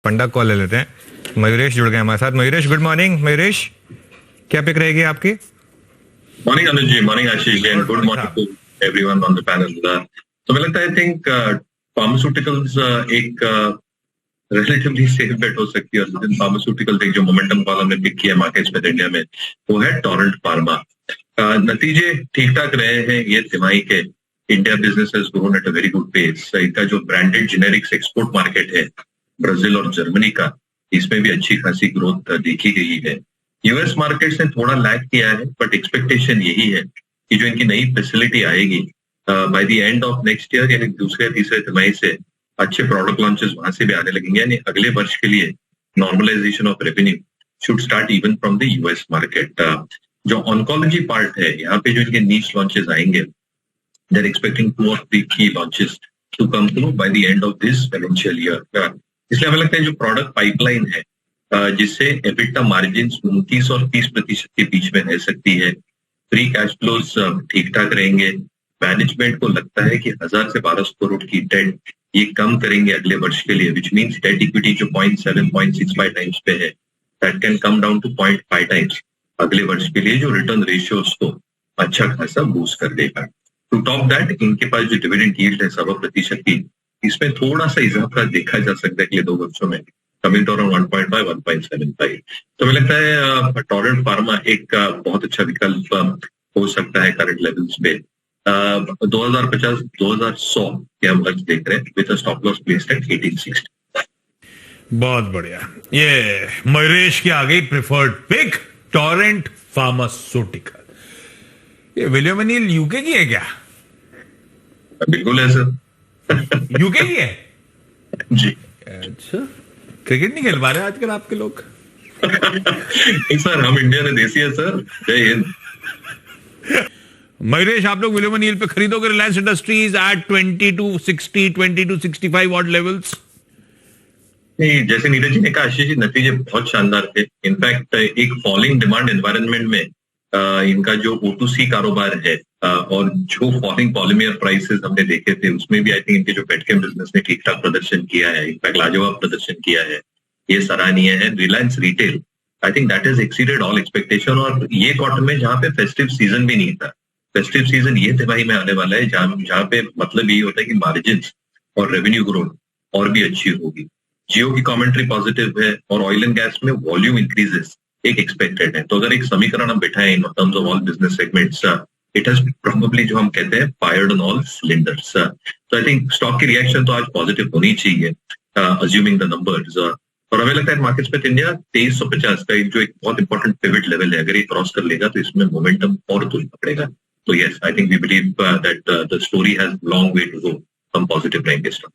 पंडा call ले लेते हैं। मयूरेश जुड़ गए हमारे साथ। Mayuresh, good morning. मयूरेश, क्या पिक रहेगी आपकी? Morning Anuj ji, morning Ashish ji, and good morning to everyone on the panel. तो मुझे लगता है आई थिंक फार्मास्यूटिकल्स एक रिलेटिवली सेफ बेट हो सकती है। फार्मास्यूटिकल्स एक जो मोमेंटम कॉल हमने पिक किया मार्केट्समिथ इंडिया में, वो है टोरेंट फार्मा। नतीजे ठीक ठाक रहे हैं ये तिमाही के। India business has grown at a very good pace. इनका जो ब्रांडेड जेनेरिक्स एक्सपोर्ट मार्केट है ब्राजील और जर्मनी का, इसमें भी अच्छी खासी ग्रोथ देखी गई है। यूएस मार्केट्स ने थोड़ा लैग किया है, बट एक्सपेक्टेशन यही है कि जो इनकी नई फैसिलिटी आएगी bye the end of next year, यानी दूसरे तीसरे तिमाही से अच्छे प्रोडक्ट लॉन्चेस वहां से भी आने लगेंगे। यानी अगले वर्ष के लिए normalization of revenue should start even from the US market. जो ऑन्कोलॉजी पार्ट है, यहाँ पे जो इनके नीच लॉन्चेस आएंगे, दे आर एक्सपेक्टिंग 2 or 3 की launches to come through by the end of this financial year. इसलिए हमें लगता है जो प्रोडक्ट पाइपलाइन है जिससे एबिटा मार्जिन 29 और 30% के बीच में रह सकती है। फ्री कैश फ्लोज ठीक ठाक रहेंगे। मैनेजमेंट को लगता है कि 1000 से 1200 करोड़ की डेट ये कम करेंगे अगले वर्ष के लिए, विच मीन्स डेट इक्विटी जो 0.7-0.65 टाइम्स पे है, that can come down to 0.5 times अगले वर्ष के लिए, जो रिटर्न रेशियोज को अच्छा खासा बूस्ट कर देगा। टू टॉप दैट, इनके पास जो डिविडेंड यील्ड है 7% की, इसमें थोड़ा सा इजाफा देखा जा सकता है अगले 2 वर्षों में, कमिंग टू अराउंड 1.5-1.75। तो मुझे लगता है टोरेंट फार्मा एक बहुत अच्छा विकल्प हो सकता है करंट लेवल्स पे। 2050-2100 के हम लक्ष्य देख रहे हैं, with a stop loss placed at 1860। बहुत बढ़िया। ये मयूरेश की आ गई प्रिफर्ड पिक, टोरेंट फार्मास्यूटिकल। ये विलियम अनील यूके की है क्या? बिल्कुल है सर। यूके की है जी। अच्छा, क्रिकेट नहीं खेल पा रहे आजकल आपके लोग? सर हम इंडिया ने देसी है सर। जय हिंद। मयूरेश, आप लोग विलियम अनील पे खरीदोगे Reliance Industries at 2260, 2265 what levels? नहीं, जैसे नीरज जी ने कहा, आशीष जी, नतीजे बहुत शानदार थे। इनफैक्ट एक फॉलिंग डिमांड एनवायरनमेंट में इनका जो O2C कारोबार है और जो फॉलिंग पॉलीमर प्राइसेस हमने देखे थे, उसमें भी आई थिंक इनके जो पेटकेम बिजनेस ने ठीक ठाक प्रदर्शन किया है, इनफैक्ट लाजवाब प्रदर्शन किया है, ये सराहनीय है। Reliance retail, I think that has exceeded all expectation. और ये क्वार्टर में जहाँ पे फेस्टिव सीजन भी नहीं था, फेस्टिव सीजन ये तिमाही में आने वाला है जहाँ पे मतलब ये होता है कि मार्जिन और रेवेन्यू ग्रोथ और भी अच्छी होगी। जियो की कमेंट्री पॉजिटिव है और ऑयल एंड गैस में वॉल्यूम इंक्रीजेस एक एक्सपेक्टेड है। तो अगर एक समीकरण हम बिठाएं in terms of all business segments, it has probably, जो हम कहते हैं, फायर्ड ऑन ऑल सिलेंडर्स। तो आई थिंक स्टॉक की रिएक्शन तो आज पॉजिटिव होनी चाहिए, अज्यूमिंग द नंबर्स। और हमें लगता है मार्केट्समिथ इंडिया 2350 का जो एक बहुत इंपॉर्टेंट पिवट लेवल है, अगर ये क्रॉस कर लेगा तो इसमें मोमेंटम और तुल पकड़ेगा। तो yes, I think we believe that the story has long way to go, हम पॉजिटिव रहेंगे स्टॉक।